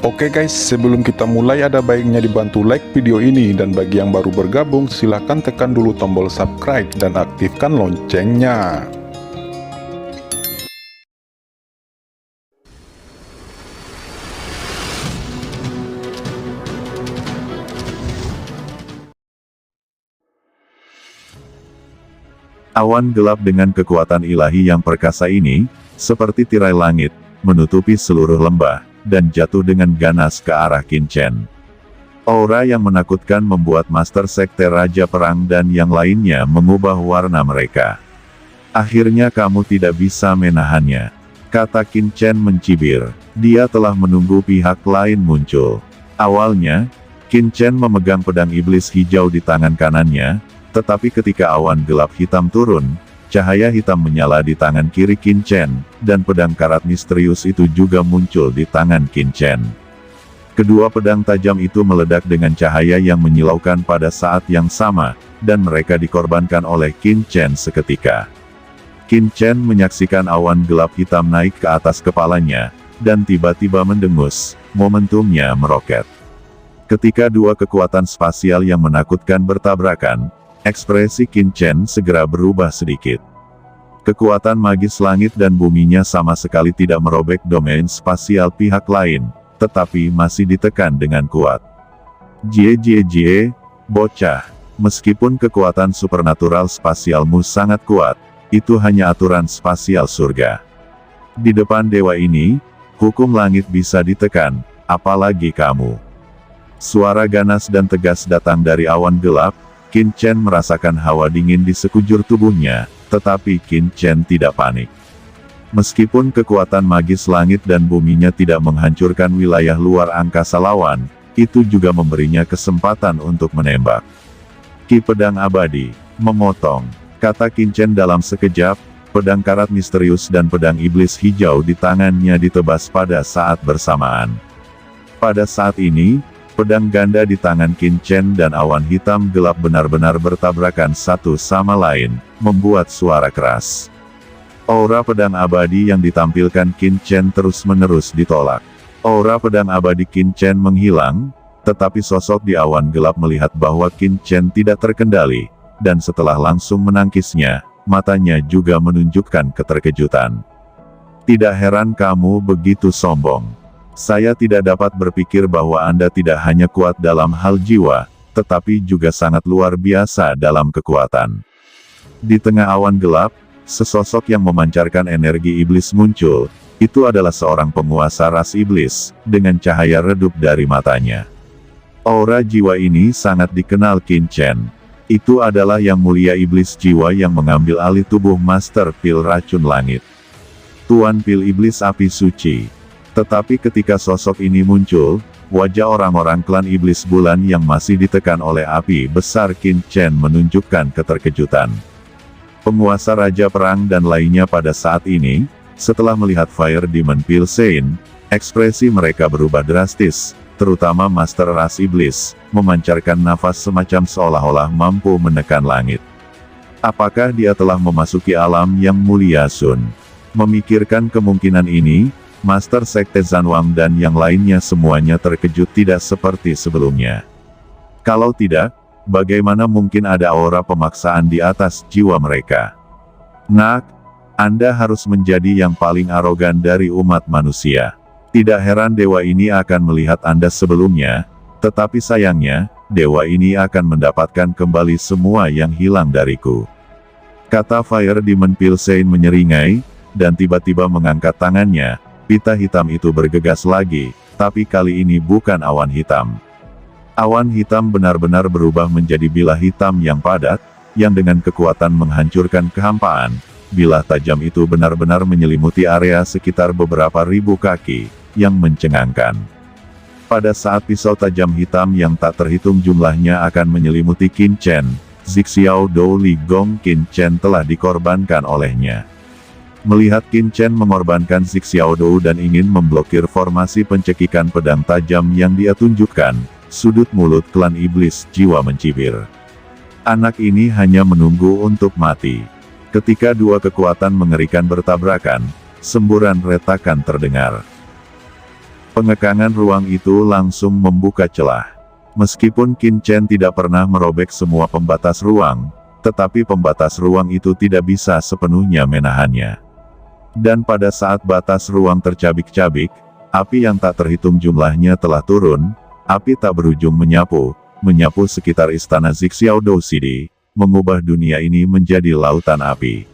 Oke guys, sebelum kita mulai ada baiknya dibantu like video ini, dan bagi yang baru bergabung silahkan tekan dulu tombol subscribe dan aktifkan loncengnya. Awan gelap dengan kekuatan ilahi yang perkasa ini, seperti tirai langit, menutupi seluruh lembah, dan jatuh dengan ganas ke arah Qin Chen. Aura yang menakutkan membuat Master Sekte Raja Perang dan yang lainnya mengubah warna mereka. Akhirnya kamu tidak bisa menahannya, kata Qin Chen mencibir. Dia telah menunggu pihak lain muncul. Awalnya, Qin Chen memegang pedang iblis hijau di tangan kanannya, tetapi ketika awan gelap hitam turun, cahaya hitam menyala di tangan kiri Qin Chen, dan pedang karat misterius itu juga muncul di tangan Qin Chen. Kedua pedang tajam itu meledak dengan cahaya yang menyilaukan pada saat yang sama, dan mereka dikorbankan oleh Qin Chen seketika. Qin Chen menyaksikan awan gelap hitam naik ke atas kepalanya, dan tiba-tiba mendengus, momentumnya meroket. Ketika dua kekuatan spasial yang menakutkan bertabrakan, ekspresi Qin Chen segera berubah sedikit. Kekuatan magis langit dan buminya sama sekali tidak merobek domain spasial pihak lain, tetapi masih ditekan dengan kuat. Jie, bocah, meskipun kekuatan supernatural spasialmu sangat kuat, itu hanya aturan spasial surga. Di depan dewa ini, hukum langit bisa ditekan, apalagi kamu. Suara ganas dan tegas datang dari awan gelap. Qin Chen merasakan hawa dingin di sekujur tubuhnya, tetapi Qin Chen tidak panik. Meskipun kekuatan magis langit dan buminya tidak menghancurkan wilayah luar angkasa lawan, itu juga memberinya kesempatan untuk menembak. Ki pedang abadi, memotong, kata Qin Chen dalam sekejap, pedang karat misterius dan pedang iblis hijau di tangannya ditebas pada saat bersamaan. Pada saat ini, pedang ganda di tangan Qin Chen dan awan hitam gelap benar-benar bertabrakan satu sama lain, membuat suara keras. Aura pedang abadi yang ditampilkan Qin Chen terus-menerus ditolak. Aura pedang abadi Qin Chen menghilang, tetapi sosok di awan gelap melihat bahwa Qin Chen tidak terkendali, dan setelah langsung menangkisnya, matanya juga menunjukkan keterkejutan. Tidak heran kamu begitu sombong. Saya tidak dapat berpikir bahwa Anda tidak hanya kuat dalam hal jiwa, tetapi juga sangat luar biasa dalam kekuatan. Di tengah awan gelap, sesosok yang memancarkan energi iblis muncul. Itu adalah seorang penguasa ras iblis, dengan cahaya redup dari matanya. Aura jiwa ini sangat dikenal Qin Chen. Itu adalah yang mulia iblis jiwa yang mengambil alih tubuh Master Pil Racun Langit. Tuan Pil Iblis Api Suci. Tetapi ketika sosok ini muncul, wajah orang-orang klan iblis bulan yang masih ditekan oleh api besar Qin Chen menunjukkan keterkejutan. Penguasa Raja Perang dan lainnya pada saat ini, setelah melihat Fire Demon Pilsein, ekspresi mereka berubah drastis, terutama Master Ras Iblis, memancarkan nafas semacam seolah-olah mampu menekan langit. Apakah dia telah memasuki alam yang mulia Sun? Memikirkan kemungkinan ini, Master Sekte Zanwang dan yang lainnya semuanya terkejut tidak seperti sebelumnya. Kalau tidak, bagaimana mungkin ada aura pemaksaan di atas jiwa mereka? Nak, Anda harus menjadi yang paling arogan dari umat manusia. Tidak heran dewa ini akan melihat Anda sebelumnya, tetapi sayangnya, dewa ini akan mendapatkan kembali semua yang hilang dariku. Kata Fire Demon Pilsein menyeringai, dan tiba-tiba mengangkat tangannya. Pita hitam itu bergegas lagi, tapi kali ini bukan awan hitam. Awan hitam benar-benar berubah menjadi bilah hitam yang padat, yang dengan kekuatan menghancurkan kehampaan. Bilah tajam itu benar-benar menyelimuti area sekitar beberapa ribu kaki, yang mencengangkan. Pada saat pisau tajam hitam yang tak terhitung jumlahnya akan menyelimuti Qin Chen, Zixiao Dou Li Gong Qin Chen telah dikorbankan olehnya. Melihat Qin Chen mengorbankan Zixiao Dou dan ingin memblokir formasi pencekikan pedang tajam yang dia tunjukkan, sudut mulut klan iblis jiwa mencibir. Anak ini hanya menunggu untuk mati. Ketika dua kekuatan mengerikan bertabrakan, semburan retakan terdengar. Pengekangan ruang itu langsung membuka celah. Meskipun Qin Chen tidak pernah merobek semua pembatas ruang, tetapi pembatas ruang itu tidak bisa sepenuhnya menahannya. Dan pada saat batas ruang tercabik-cabik, api yang tak terhitung jumlahnya telah turun, api tak berujung menyapu sekitar istana Zixiao Dou City, mengubah dunia ini menjadi lautan api.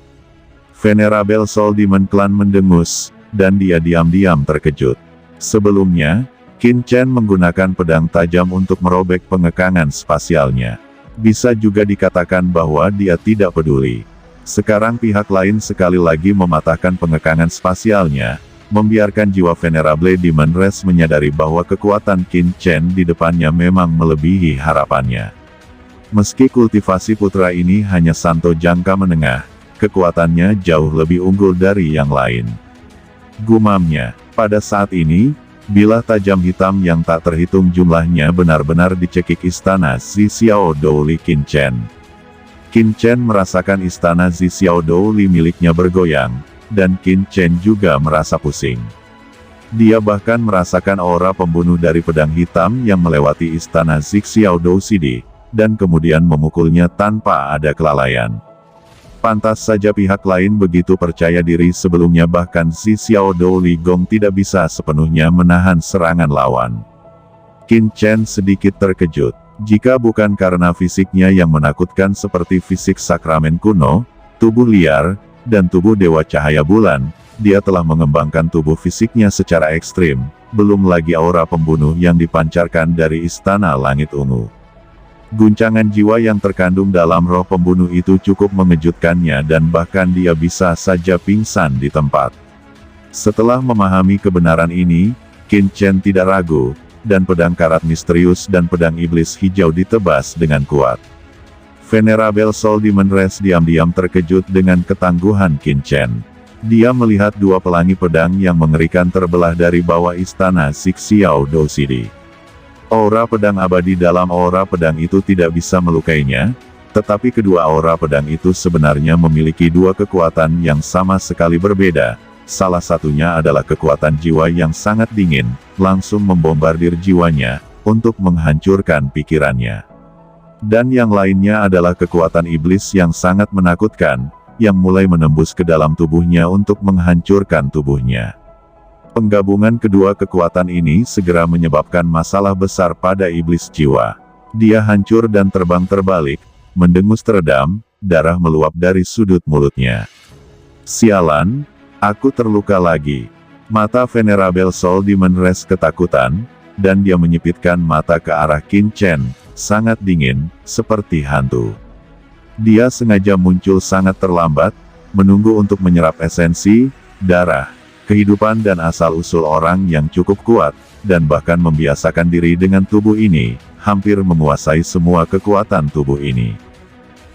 Venerable Soul Demon Clan mendengus, dan dia diam-diam terkejut. Sebelumnya, Qin Chen menggunakan pedang tajam untuk merobek pengekangan spasialnya. Bisa juga dikatakan bahwa dia tidak peduli. Sekarang pihak lain sekali lagi mematahkan pengekangan spasialnya, membiarkan jiwa Venerable Demon Race menyadari bahwa kekuatan Qin Chen di depannya memang melebihi harapannya. Meski kultivasi putra ini hanya santo jangka menengah, kekuatannya jauh lebih unggul dari yang lain. Gumamnya, pada saat ini, bilah tajam hitam yang tak terhitung jumlahnya benar-benar dicekik istana Zixiao Dou Li Qin Chen. Qin Chen merasakan istana Zixiao Dou Li miliknya bergoyang, dan Qin Chen juga merasa pusing. Dia bahkan merasakan aura pembunuh dari pedang hitam yang melewati istana Zixiao Dou City, dan kemudian memukulnya tanpa ada kelalaian. Pantas saja pihak lain begitu percaya diri sebelumnya, bahkan Zixiao Dou Li Gong tidak bisa sepenuhnya menahan serangan lawan. Qin Chen sedikit terkejut. Jika bukan karena fisiknya yang menakutkan seperti fisik sakramen kuno, tubuh liar, dan tubuh dewa cahaya bulan, dia telah mengembangkan tubuh fisiknya secara ekstrim, belum lagi aura pembunuh yang dipancarkan dari istana langit ungu. Guncangan jiwa yang terkandung dalam roh pembunuh itu cukup mengejutkannya dan bahkan dia bisa saja pingsan di tempat. Setelah memahami kebenaran ini, Qin Chen tidak ragu, dan pedang karat misterius dan pedang iblis hijau ditebas dengan kuat. Venerable Soul Demon Race diam-diam terkejut dengan ketangguhan Qin Chen. Dia melihat dua pelangi pedang yang mengerikan terbelah dari bawah istana Zixiao Dou City. Aura pedang abadi dalam aura pedang itu tidak bisa melukainya, tetapi kedua aura pedang itu sebenarnya memiliki dua kekuatan yang sama sekali berbeda. Salah satunya adalah kekuatan jiwa yang sangat dingin, langsung membombardir jiwanya, untuk menghancurkan pikirannya. Dan yang lainnya adalah kekuatan iblis yang sangat menakutkan, yang mulai menembus ke dalam tubuhnya untuk menghancurkan tubuhnya. Penggabungan kedua kekuatan ini segera menyebabkan masalah besar pada iblis jiwa. Dia hancur dan terbang terbalik, mendengus teredam, darah meluap dari sudut mulutnya. Sialan, aku terluka lagi. Mata Venerable Soul Demon Race ketakutan, dan dia menyipitkan mata ke arah Qin Chen, sangat dingin, seperti hantu. Dia sengaja muncul sangat terlambat, menunggu untuk menyerap esensi, darah, kehidupan dan asal-usul orang yang cukup kuat, dan bahkan membiasakan diri dengan tubuh ini, hampir menguasai semua kekuatan tubuh ini.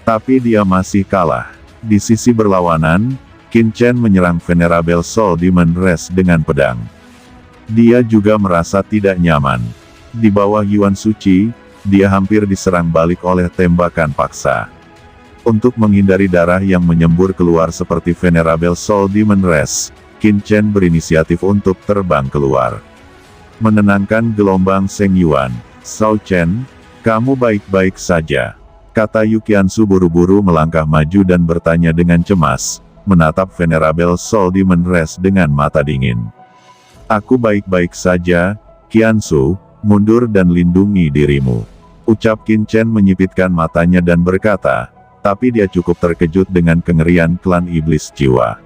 Tapi dia masih kalah. Di sisi berlawanan, Qin Chen menyerang Venerable Soul Demon Race dengan pedang. Dia juga merasa tidak nyaman. Di bawah Yuan Suci, dia hampir diserang balik oleh tembakan paksa. Untuk menghindari darah yang menyembur keluar seperti Venerable Soul Demon Race, Qin Chen berinisiatif untuk terbang keluar. Menenangkan gelombang Seng Yuan, "Shao Chen, kamu baik-baik saja?" kata Yu Qiansu buru-buru melangkah maju dan bertanya dengan cemas, menatap Venerable Soul Demon Race dengan mata dingin. "Aku baik-baik saja, Qiansu, mundur dan lindungi dirimu," ucap Qin Chen menyipitkan matanya dan berkata, tapi dia cukup terkejut dengan kengerian klan iblis jiwa.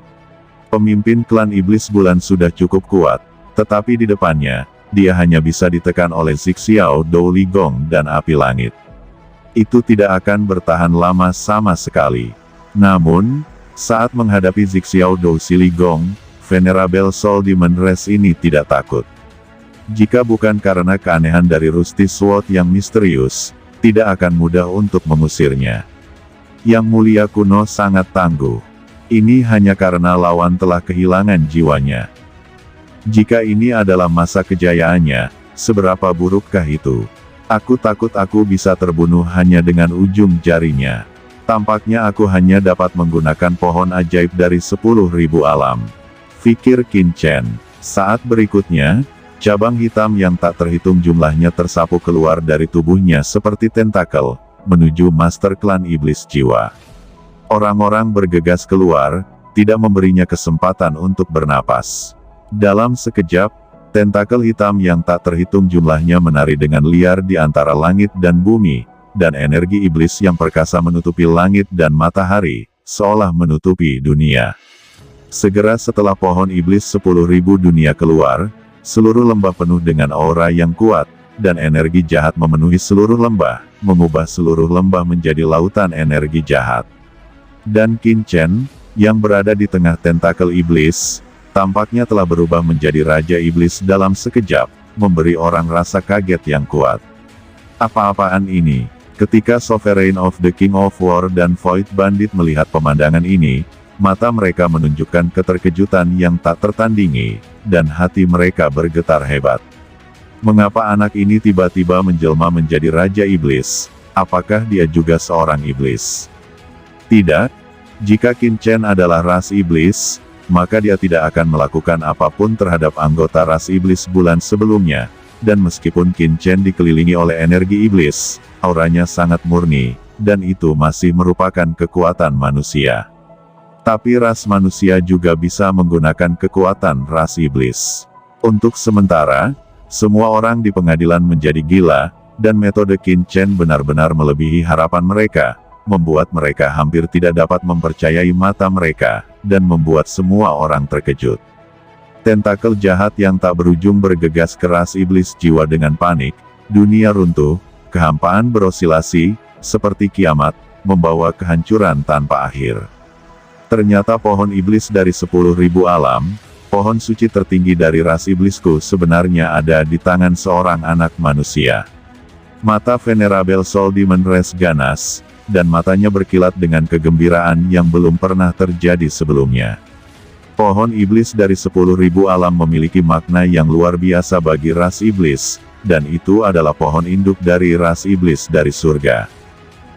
Pemimpin klan iblis bulan sudah cukup kuat, tetapi di depannya, dia hanya bisa ditekan oleh Zixiao Dou Li Gong dan api langit. Itu tidak akan bertahan lama sama sekali. Namun, saat menghadapi Zixiao Dou Li Gong, Venerable Soul Demon Race ini tidak takut. Jika bukan karena keanehan dari Rusty Sword yang misterius, tidak akan mudah untuk mengusirnya. Yang Mulia kuno sangat tangguh. Ini hanya karena lawan telah kehilangan jiwanya. Jika ini adalah masa kejayaannya, seberapa burukkah itu? Aku takut aku bisa terbunuh hanya dengan ujung jarinya. Tampaknya aku hanya dapat menggunakan pohon ajaib dari 10.000 alam. Fikir Qin Chen. Saat berikutnya, Cabang hitam yang tak terhitung jumlahnya tersapu keluar dari tubuhnya seperti tentakel, menuju Master Klan Iblis Jiwa. Orang-orang bergegas keluar, tidak memberinya kesempatan untuk bernapas. Dalam sekejap, tentakel hitam yang tak terhitung jumlahnya menari dengan liar di antara langit dan bumi, dan energi iblis yang perkasa menutupi langit dan matahari, seolah menutupi dunia. Segera setelah pohon iblis 10.000 dunia keluar, seluruh lembah penuh dengan aura yang kuat, dan energi jahat memenuhi seluruh lembah, mengubah seluruh lembah menjadi lautan energi jahat. Dan Qin Chen, yang berada di tengah tentakel iblis, tampaknya telah berubah menjadi Raja Iblis dalam sekejap, memberi orang rasa kaget yang kuat. Apa-apaan ini? Ketika Sovereign of the King of War dan Void Bandit melihat pemandangan ini, mata mereka menunjukkan keterkejutan yang tak tertandingi, dan hati mereka bergetar hebat. Mengapa anak ini tiba-tiba menjelma menjadi Raja Iblis? Apakah dia juga seorang iblis? Tidak. Jika Qin Chen adalah ras iblis, maka dia tidak akan melakukan apapun terhadap anggota ras iblis bulan sebelumnya. Dan meskipun Qin Chen dikelilingi oleh energi iblis, auranya sangat murni, dan itu masih merupakan kekuatan manusia. Tapi ras manusia juga bisa menggunakan kekuatan ras iblis. Untuk sementara, semua orang di pengadilan menjadi gila, dan metode Qin Chen benar-benar melebihi harapan mereka, membuat mereka hampir tidak dapat mempercayai mata mereka, dan membuat semua orang terkejut. Tentakel jahat yang tak berujung bergegas ke ras iblis jiwa dengan panik, dunia runtuh, kehampaan berosilasi, seperti kiamat, membawa kehancuran tanpa akhir. Ternyata pohon iblis dari 10.000 alam, pohon suci tertinggi dari ras iblisku sebenarnya ada di tangan seorang anak manusia. Mata Venerable Soul Demon Race ganas, dan matanya berkilat dengan kegembiraan yang belum pernah terjadi sebelumnya. Pohon iblis dari 10.000 alam memiliki makna yang luar biasa bagi ras iblis, dan itu adalah pohon induk dari ras iblis dari surga.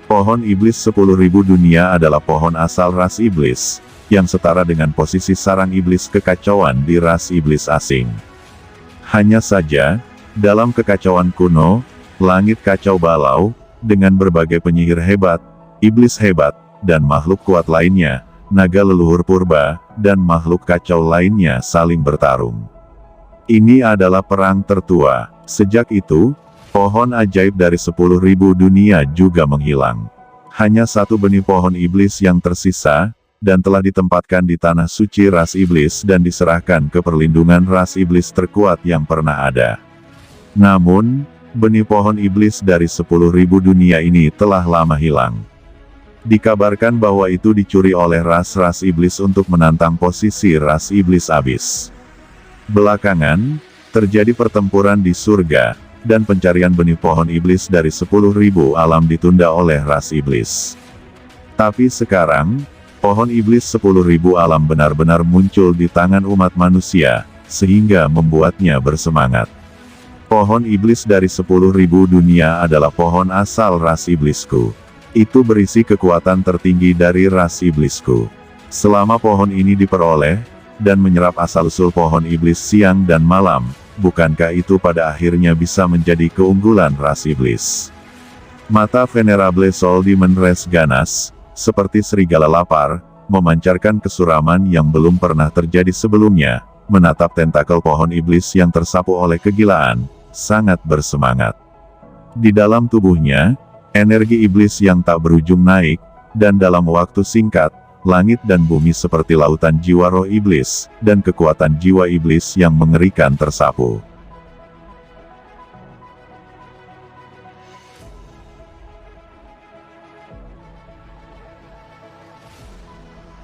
Pohon iblis 10.000 dunia adalah pohon asal ras iblis, yang setara dengan posisi sarang iblis kekacauan di ras iblis asing. Hanya saja, dalam kekacauan kuno, langit kacau balau, dengan berbagai penyihir hebat, iblis hebat, dan makhluk kuat lainnya, naga leluhur purba, dan makhluk kacau lainnya saling bertarung. Ini adalah perang tertua. Sejak itu, pohon ajaib dari 10.000 dunia juga menghilang. Hanya satu benih pohon iblis yang tersisa, dan telah ditempatkan di tanah suci ras iblis dan diserahkan ke perlindungan ras iblis terkuat yang pernah ada. Namun, benih pohon iblis dari 10.000 dunia ini telah lama hilang. Dikabarkan bahwa itu dicuri oleh ras-ras iblis untuk menantang posisi ras iblis abis. Belakangan, terjadi pertempuran di surga, dan pencarian benih pohon iblis dari 10.000 alam ditunda oleh ras iblis. Tapi sekarang, pohon iblis 10.000 alam benar-benar muncul di tangan umat manusia, sehingga membuatnya bersemangat. Pohon iblis dari 10.000 dunia adalah pohon asal ras iblisku. Itu berisi kekuatan tertinggi dari ras iblisku. Selama pohon ini diperoleh, dan menyerap asal-usul pohon iblis siang dan malam, bukankah itu pada akhirnya bisa menjadi keunggulan ras iblis? Mata Venerable Soul Demon Race ganas, seperti serigala lapar, memancarkan kesuraman yang belum pernah terjadi sebelumnya, menatap tentakel pohon iblis yang tersapu oleh kegilaan, sangat bersemangat. Di dalam tubuhnya, energi iblis yang tak berujung naik, dan dalam waktu singkat, langit dan bumi seperti lautan jiwa roh iblis, dan kekuatan jiwa iblis yang mengerikan tersapu.